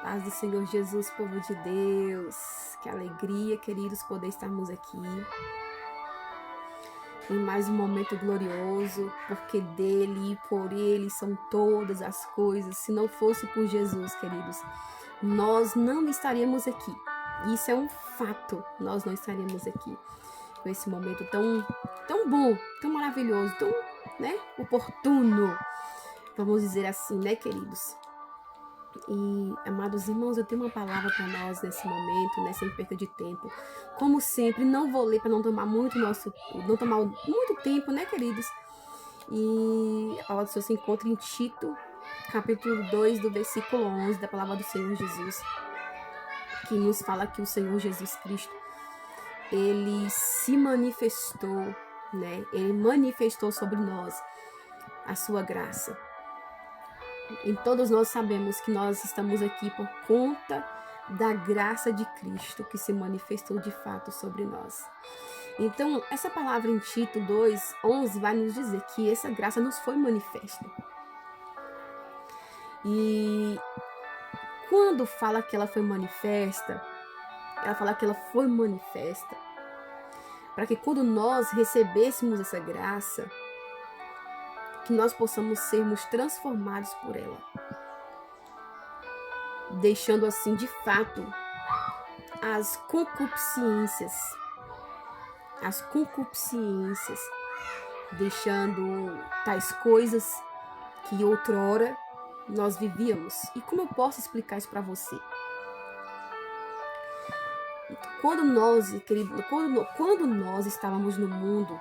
Paz do Senhor Jesus, povo de Deus. Que alegria, queridos, poder estarmos aqui em mais um momento glorioso, porque dele e por ele são todas as coisas. Se não fosse por Jesus, queridos, nós não estaríamos aqui. Isso é um fato, nós não estaríamos aqui com esse momento tão bom, tão maravilhoso, tão, oportuno, vamos dizer assim, né, queridos? E, amados irmãos, eu tenho uma palavra para nós nesse momento, né, sem perda de tempo. Como sempre, não vou ler para não tomar muito tempo, né, queridos? E a palavra do Senhor se encontra em Tito, capítulo 2, do versículo 11, da palavra do Senhor Jesus, que nos fala que o Senhor Jesus Cristo, ele se manifestou, né? Ele manifestou sobre nós a sua graça. E todos nós sabemos que nós estamos aqui por conta da graça de Cristo que se manifestou de fato sobre nós. Então, essa palavra em Tito 2:11 vai nos dizer que essa graça nos foi manifesta. E quando fala que ela foi manifesta, ela fala que ela foi manifesta para que quando nós recebêssemos essa graça, que nós possamos sermos transformados por ela, deixando assim de fato as concupiscências, deixando tais coisas que outrora nós vivíamos. E como eu posso explicar isso para você? Quando nós estávamos no mundo,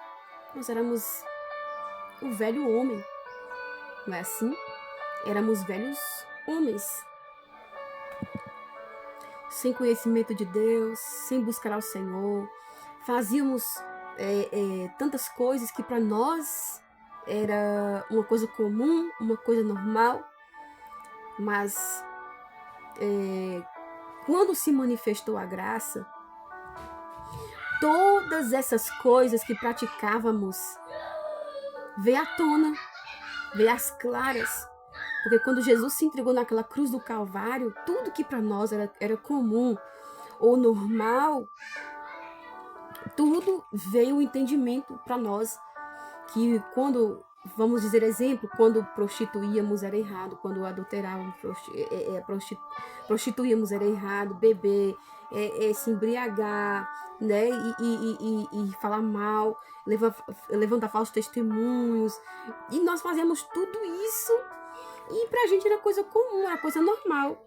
nós éramos o velho homem, não é assim? Éramos velhos homens, sem conhecimento de Deus, sem buscar ao Senhor. Fazíamos tantas coisas que para nós era uma coisa comum, uma coisa normal, mas quando se manifestou a graça, todas essas coisas que praticávamos veio à tona, veio às claras. Porque quando Jesus se entregou naquela cruz do Calvário, tudo que para nós era comum ou normal, tudo veio o entendimento para nós. Que quando, vamos dizer exemplo, quando prostituíamos era errado, quando adulterávamos, prostituíamos era errado, beber, se embriagar, né, e falar mal, levantar falsos testemunhos. E nós fazíamos tudo isso e pra gente era coisa comum, era coisa normal.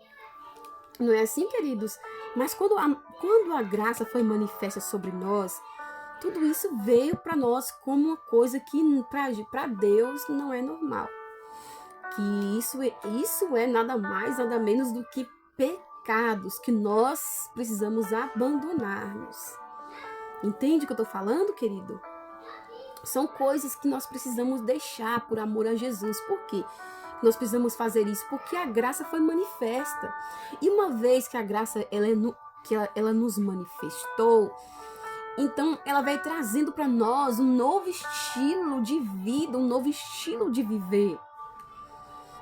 Não é assim, queridos? Mas quando a graça foi manifesta sobre nós, tudo isso veio para nós como uma coisa que para Deus não é normal. Que isso é nada mais, nada menos do que pecados que nós precisamos abandonarmos. Entende o que eu estou falando, querido? São coisas que nós precisamos deixar por amor a Jesus. Por quê? Nós precisamos fazer isso porque a graça foi manifesta. E uma vez que a graça ela nos manifestou, então ela vai trazendo para nós um novo estilo de vida, um novo estilo de viver.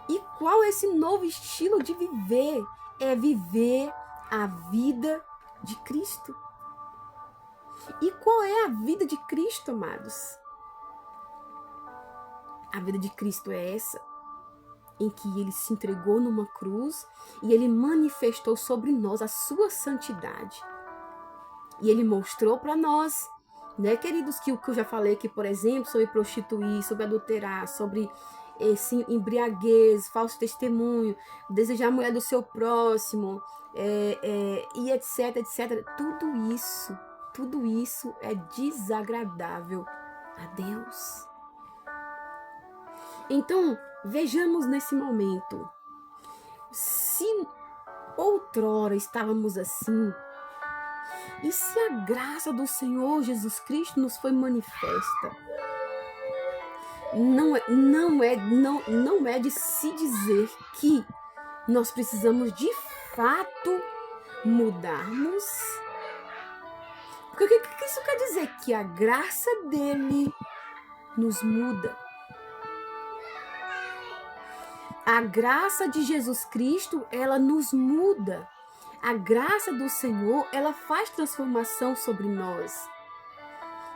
E qual é esse novo estilo de viver? É viver a vida de Cristo. E qual é a vida de Cristo, amados? A vida de Cristo é essa, em que ele se entregou numa cruz e ele manifestou sobre nós a sua santidade. E ele mostrou para nós, né, queridos, que o que eu já falei aqui, por exemplo, sobre prostituir, sobre adulterar, sobre esse embriaguez, falso testemunho, desejar a mulher do seu próximo, e etc, etc. Tudo isso é desagradável a Deus. Então, vejamos nesse momento, se outrora estávamos assim, e se a graça do Senhor Jesus Cristo nos foi manifesta, não é de se dizer que nós precisamos de fato mudarmos. Porque o que isso quer dizer? Que a graça dele nos muda. A graça de Jesus Cristo, ela nos muda. A graça do Senhor, ela faz transformação sobre nós.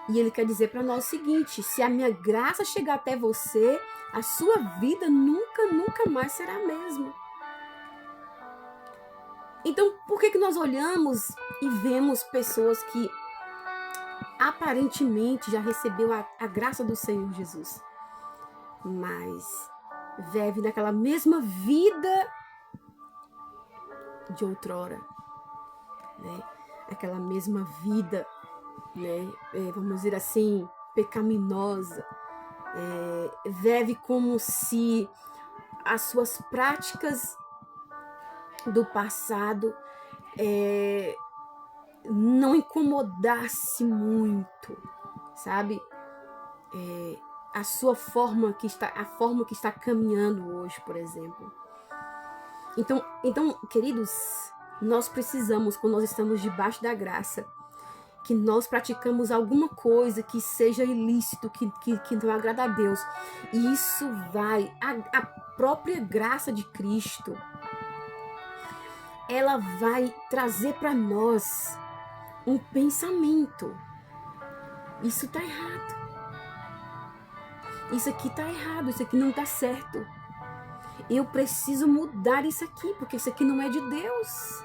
E Ele quer dizer para nós o seguinte: se a minha graça chegar até você, a sua vida nunca mais será a mesma. Então, por que nós olhamos e vemos pessoas que aparentemente já recebeu a graça do Senhor Jesus, mas vive naquela mesma vida de outrora, né? Aquela mesma vida, né? Vamos dizer assim, pecaminosa, vive como se as suas práticas do passado não incomodasse muito, sabe? A forma que está caminhando hoje, por exemplo. Então, queridos, nós precisamos, quando nós estamos debaixo da graça, que nós praticamos alguma coisa que seja ilícito, que não agrada a Deus. E isso vai, a própria graça de Cristo, ela vai trazer para nós um pensamento. Isso está errado. Isso aqui está errado, isso aqui não está certo. Eu preciso mudar isso aqui, porque isso aqui não é de Deus.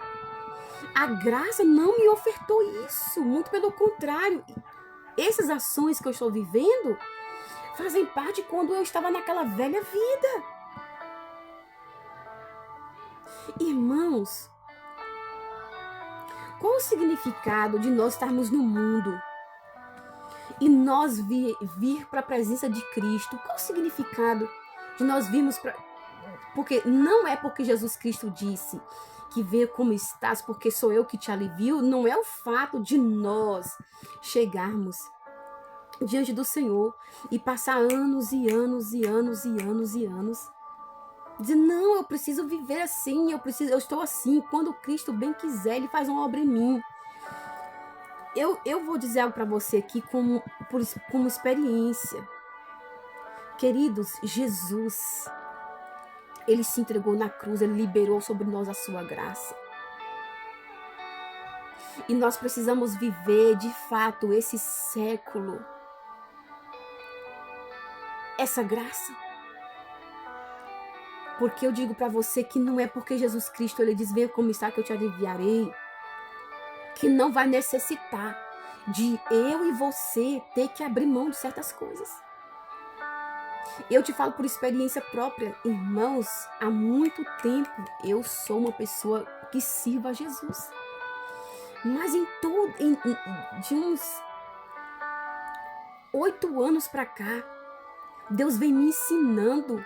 A graça não me ofertou isso, muito pelo contrário. Essas ações que eu estou vivendo fazem parte quando eu estava naquela velha vida. Irmãos, qual o significado de nós estarmos no mundo e nós vir para a presença de Cristo? Qual o significado de nós virmos para... Porque não é porque Jesus Cristo disse que vê como estás, porque sou eu que te alivio. Não é o fato de nós chegarmos diante do Senhor e passar anos e anos e anos e anos e anos dizer, não, eu preciso viver assim, eu estou assim. Quando Cristo bem quiser, Ele faz uma obra em mim. Eu vou dizer algo para você aqui como experiência. Queridos, Jesus, Ele se entregou na cruz, Ele liberou sobre nós a sua graça. E nós precisamos viver, de fato, esse século, essa graça. Porque eu digo para você que não é porque Jesus Cristo, Ele diz, venha como está que eu te aliviarei, que não vai necessitar de eu e você ter que abrir mão de certas coisas. Eu te falo por experiência própria, irmãos, há muito tempo eu sou uma pessoa que sirva a Jesus. Mas de uns 8 anos para cá, Deus vem me ensinando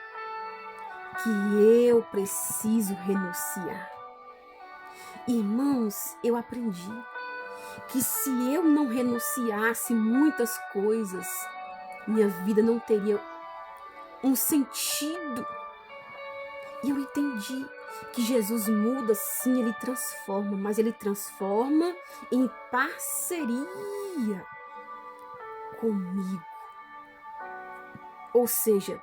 que eu preciso renunciar. Irmãos, eu aprendi que se eu não renunciasse muitas coisas, minha vida não teria um sentido. E eu entendi que Jesus muda, sim, Ele transforma, mas Ele transforma em parceria comigo. Ou seja,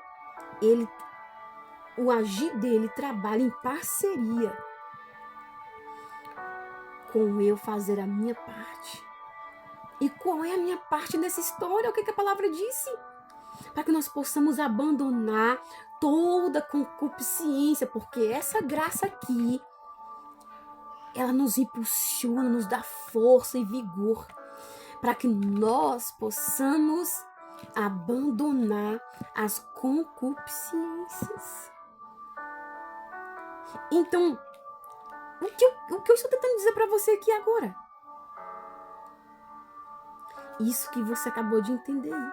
o agir dele trabalha em parceria com eu fazer a minha parte. E qual é a minha parte nessa história? O que a palavra disse? Para que nós possamos abandonar toda concupiscência, porque essa graça aqui, ela nos impulsiona, nos dá força e vigor, para que nós possamos abandonar as concupiscências. Então, o que eu estou tentando dizer para você aqui agora? Isso que você acabou de entender aí.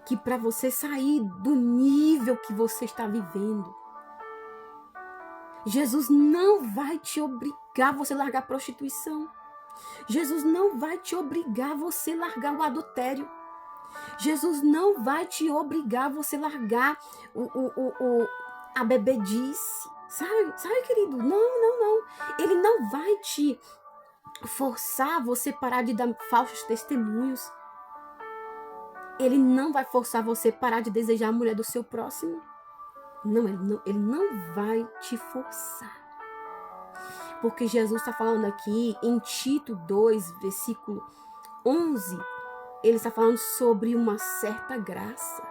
Que para você sair do nível que você está vivendo, Jesus não vai te obrigar a você largar a prostituição. Jesus não vai te obrigar a você largar o adultério. Jesus não vai te obrigar a você largar a bebedice. Sabe, querido? Não. Ele não vai te forçar você parar de dar falsos testemunhos. Ele não vai forçar você parar de desejar a mulher do seu próximo. Não, ele não vai te forçar. Porque Jesus está falando aqui em Tito 2, versículo 11, ele está falando sobre uma certa graça.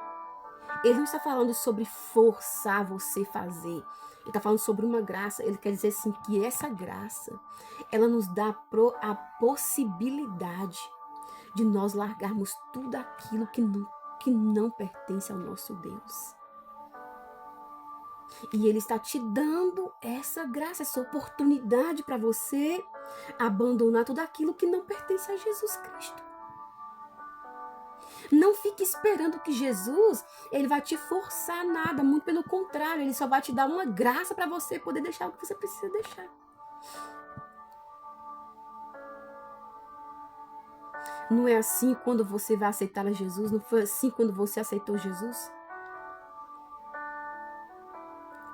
Ele não está falando sobre forçar você a fazer. Ele está falando sobre uma graça. Ele quer dizer assim que essa graça, ela nos dá a possibilidade de nós largarmos tudo aquilo que não pertence ao nosso Deus. E Ele está te dando essa graça, essa oportunidade para você abandonar tudo aquilo que não pertence a Jesus Cristo. Não fique esperando que Jesus, ele vai te forçar a nada, muito pelo contrário, ele só vai te dar uma graça para você poder deixar o que você precisa deixar. Não é assim quando você vai aceitar a Jesus, não foi assim quando você aceitou Jesus?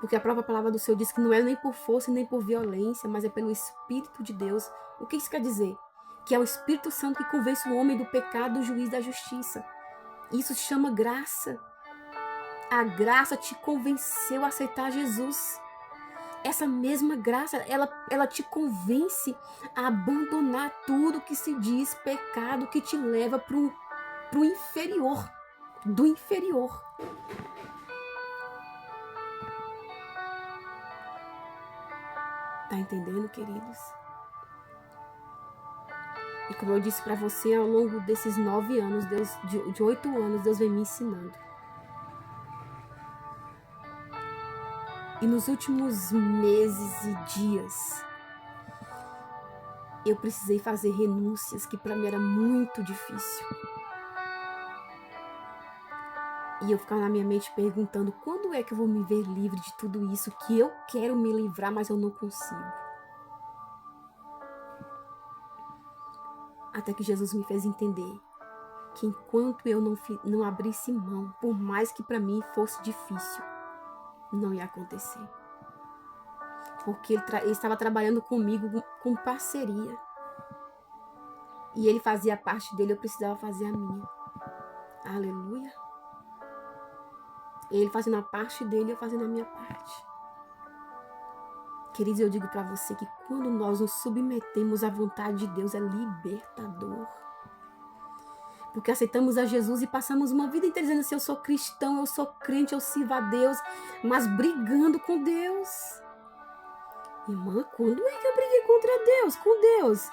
Porque a própria palavra do Senhor diz que não é nem por força nem por violência, mas é pelo Espírito de Deus. O que isso quer dizer? Que é o Espírito Santo que convence o homem do pecado, do juízo e da justiça. Isso se chama graça. A graça te convenceu a aceitar Jesus. Essa mesma graça, ela te convence a abandonar tudo que se diz pecado, que te leva para o inferior, do inferior. Tá entendendo, queridos? E como eu disse para você, ao longo desses 9 anos, de 8 anos, Deus vem me ensinando. E nos últimos meses e dias, eu precisei fazer renúncias que para mim era muito difícil. E eu ficava na minha mente perguntando, quando é que eu vou me ver livre de tudo isso que eu quero me livrar, mas eu não consigo? Até que Jesus me fez entender que enquanto eu não abrisse mão, por mais que para mim fosse difícil, não ia acontecer. Porque ele estava trabalhando comigo com parceria. E ele fazia a parte dele, eu precisava fazer a minha. Aleluia. Ele fazendo a parte dele, eu fazendo a minha parte. Queridos, eu digo para você que quando nós nos submetemos à vontade de Deus, é libertador. Porque aceitamos a Jesus e passamos uma vida inteira dizendo assim, eu sou cristão, eu sou crente, eu sirvo a Deus, mas brigando com Deus. Irmã, quando é que eu briguei contra Deus? Com Deus?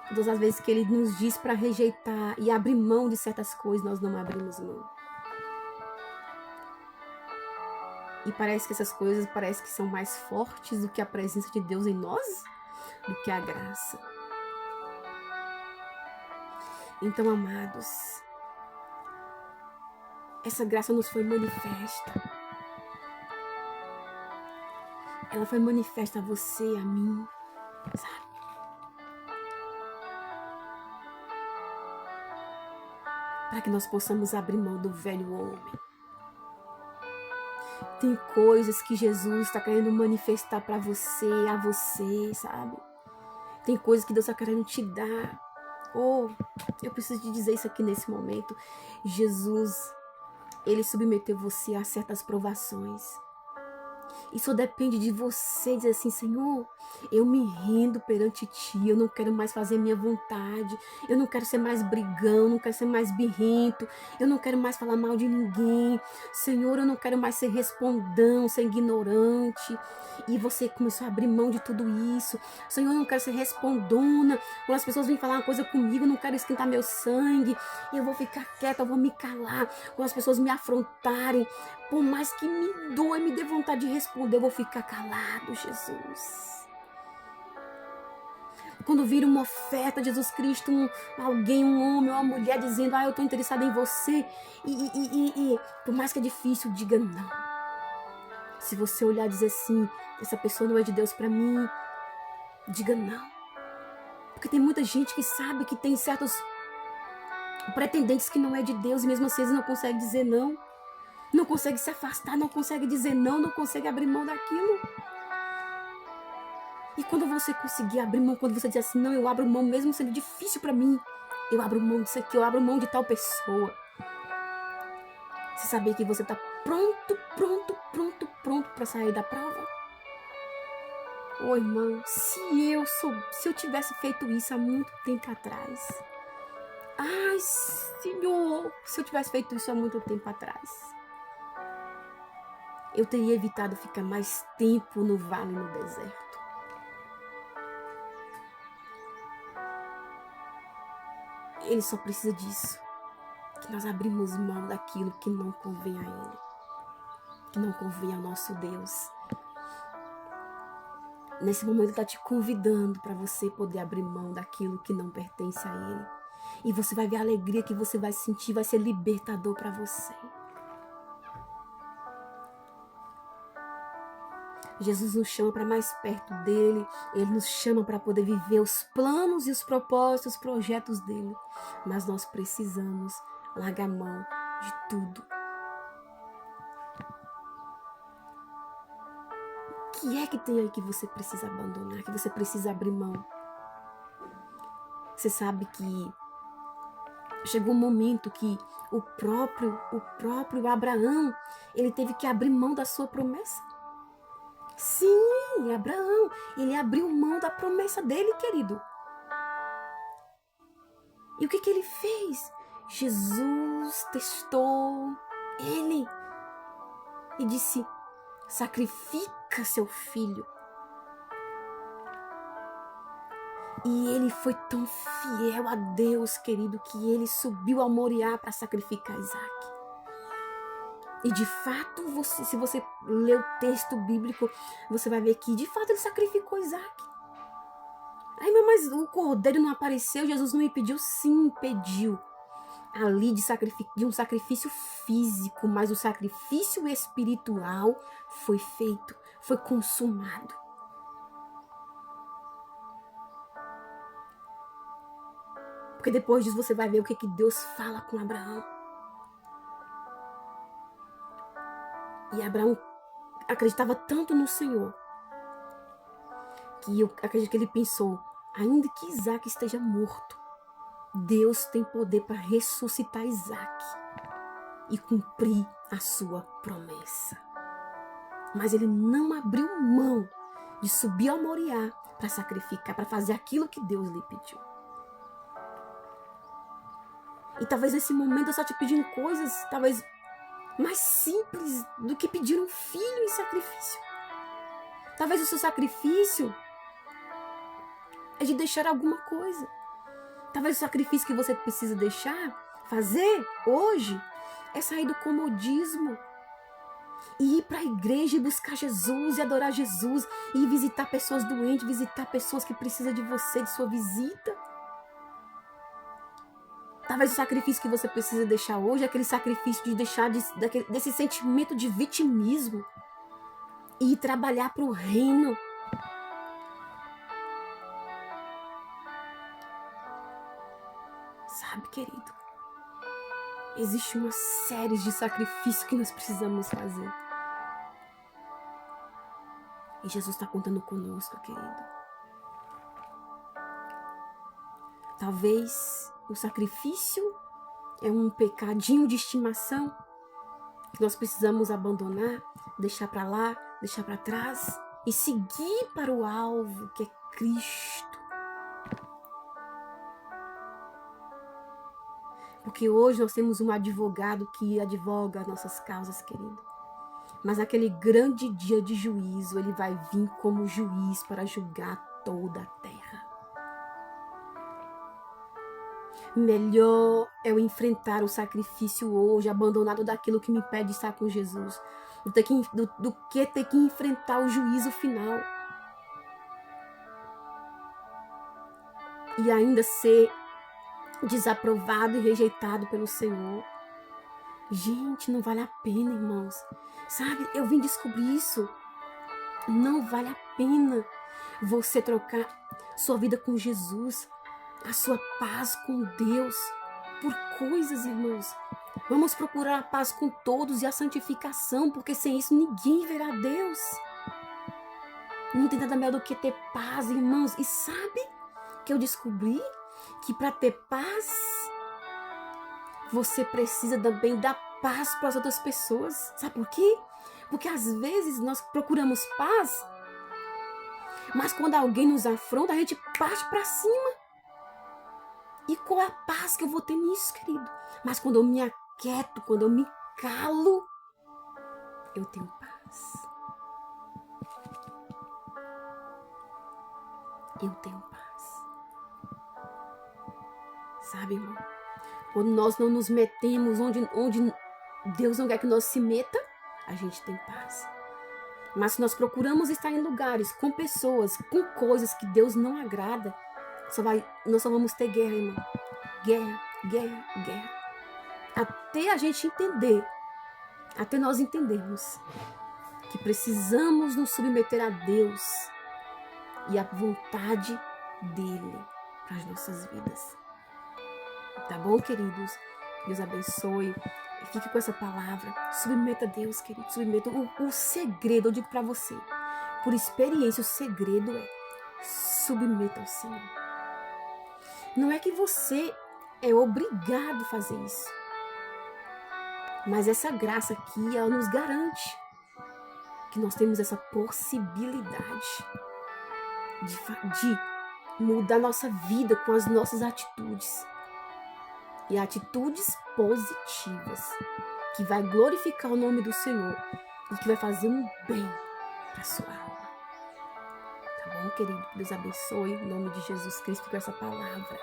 Todas as vezes que Ele nos diz para rejeitar e abrir mão de certas coisas, nós não abrimos mão. E parece que essas coisas que são mais fortes do que a presença de Deus em nós, do que a graça. Então, amados, essa graça nos foi manifesta. Ela foi manifesta a você, a mim, sabe? Para que nós possamos abrir mão do velho homem. Tem coisas que Jesus está querendo manifestar para você, a você, sabe? Tem coisas que Deus está querendo te dar. Oh, eu preciso te dizer isso aqui nesse momento. Jesus, Ele submeteu você a certas provações. Isso depende de você dizer assim, Senhor, eu me rendo perante Ti, eu não quero mais fazer minha vontade, eu não quero ser mais brigão, não quero ser mais birrento, eu não quero mais falar mal de ninguém, Senhor, eu não quero mais ser respondão, ser ignorante. E você começou a abrir mão de tudo isso. Senhor, eu não quero ser respondona, quando as pessoas vêm falar uma coisa comigo, eu não quero esquentar meu sangue, eu vou ficar quieta, eu vou me calar, quando as pessoas me afrontarem, por mais que me doa e me dê vontade de responder, eu vou ficar calado, Jesus. Quando vir uma oferta, Jesus Cristo, alguém, um homem ou uma mulher dizendo, eu estou interessada em você, e por mais que é difícil, diga não. Se você olhar e dizer assim, essa pessoa não é de Deus para mim, diga não. Porque tem muita gente que sabe que tem certos pretendentes que não é de Deus, e mesmo assim eles não conseguem dizer não. Não consegue se afastar, não consegue dizer não, não consegue abrir mão daquilo. E quando você conseguir abrir mão, quando você dizer assim, não, eu abro mão mesmo sendo difícil para mim, eu abro mão disso aqui, eu abro mão de tal pessoa. Você saber que você está pronto pronto para sair da prova? Ô irmão, se eu tivesse feito isso há muito tempo atrás. Ai, Senhor, se eu tivesse feito isso há muito tempo atrás, eu teria evitado ficar mais tempo no vale, no deserto. Ele só precisa disso, que nós abrimos mão daquilo que não convém a Ele, que não convém ao nosso Deus. Nesse momento Ele está te convidando para você poder abrir mão daquilo que não pertence a Ele. E você vai ver a alegria que você vai sentir, vai ser libertador para você. Jesus nos chama para mais perto dele, Ele nos chama para poder viver os planos e os propósitos, os projetos dele. Mas nós precisamos largar mão de tudo. O que é que tem aí que você precisa abandonar, que você precisa abrir mão? Você sabe que chegou um momento que o próprio Abraão, ele teve que abrir mão da sua promessa. Sim, Abraão, ele abriu mão da promessa dele, querido. E o que ele fez? Jesus testou ele e disse: sacrifica seu filho. E ele foi tão fiel a Deus, querido, que ele subiu a Moriá para sacrificar Isaac. E de fato, se você ler o texto bíblico, você vai ver que de fato ele sacrificou Isaac. Ai, mas o cordeiro não apareceu, Jesus não me pediu? Sim, pediu. Ali de um sacrifício físico, mas o sacrifício espiritual foi feito, foi consumado. Porque depois disso você vai ver o que Deus fala com Abraão. E Abraão acreditava tanto no Senhor, que eu acredito que ele pensou, ainda que Isaac esteja morto, Deus tem poder para ressuscitar Isaac e cumprir a sua promessa. Mas ele não abriu mão de subir ao Moriá para sacrificar, para fazer aquilo que Deus lhe pediu. E talvez nesse momento eu só te pedindo coisas, talvez mais simples do que pedir um filho em sacrifício. Talvez o seu sacrifício é de deixar alguma coisa. Talvez o sacrifício que você precisa fazer hoje, é sair do comodismo e ir para a igreja e buscar Jesus e adorar Jesus e visitar pessoas doentes, visitar pessoas que precisam de você, de sua visita. Talvez o sacrifício que você precisa deixar hoje é aquele sacrifício de deixar desse sentimento de vitimismo e ir trabalhar para o reino. Sabe, querido? Existe uma série de sacrifícios que nós precisamos fazer. E Jesus está contando conosco, querido. Talvez o sacrifício é um pecadinho de estimação que nós precisamos abandonar, deixar para lá, deixar para trás e seguir para o alvo, que é Cristo. Porque hoje nós temos um advogado que advoga as nossas causas, querido. Mas naquele grande dia de juízo, ele vai vir como juiz para julgar toda a terra. Melhor é eu enfrentar o sacrifício hoje, abandonado daquilo que me impede de estar com Jesus, do que ter que enfrentar o juízo final. E ainda ser desaprovado e rejeitado pelo Senhor. Gente, não vale a pena, irmãos. Sabe, eu vim descobrir isso. Não vale a pena você trocar sua vida com Jesus, a sua paz com Deus, por coisas, irmãos. Vamos procurar a paz com todos e a santificação, porque sem isso ninguém verá Deus. Não tem nada melhor do que ter paz, irmãos. E sabe que eu descobri que para ter paz, você precisa também dar paz para as outras pessoas. Sabe por quê? Porque às vezes nós procuramos paz, mas quando alguém nos afronta, a gente parte para cima. E qual é a paz que eu vou ter nisso, querido? Mas quando eu me aquieto, quando eu me calo, eu tenho paz. Eu tenho paz. Sabe, irmão? Quando nós não nos metemos onde Deus não quer que nós se meta, a gente tem paz. Mas se nós procuramos estar em lugares, com pessoas, com coisas que Deus não agrada, nós só vamos ter guerra, irmão. Guerra, guerra, guerra. Até a gente entender, até nós entendermos que precisamos nos submeter a Deus e à vontade dele para as nossas vidas. Tá bom, queridos? Deus abençoe. Fique com essa palavra. Submeta a Deus, querido. Submeta. O segredo, eu digo para você, por experiência, o segredo é submeta ao Senhor. Não é que você é obrigado a fazer isso. Mas essa graça aqui, ela nos garante que nós temos essa possibilidade de mudar nossa vida com as nossas atitudes. E atitudes positivas, que vai glorificar o nome do Senhor e que vai fazer um bem para a sua alma. Tá bom, querido? Deus abençoe em nome de Jesus Cristo com essa palavra.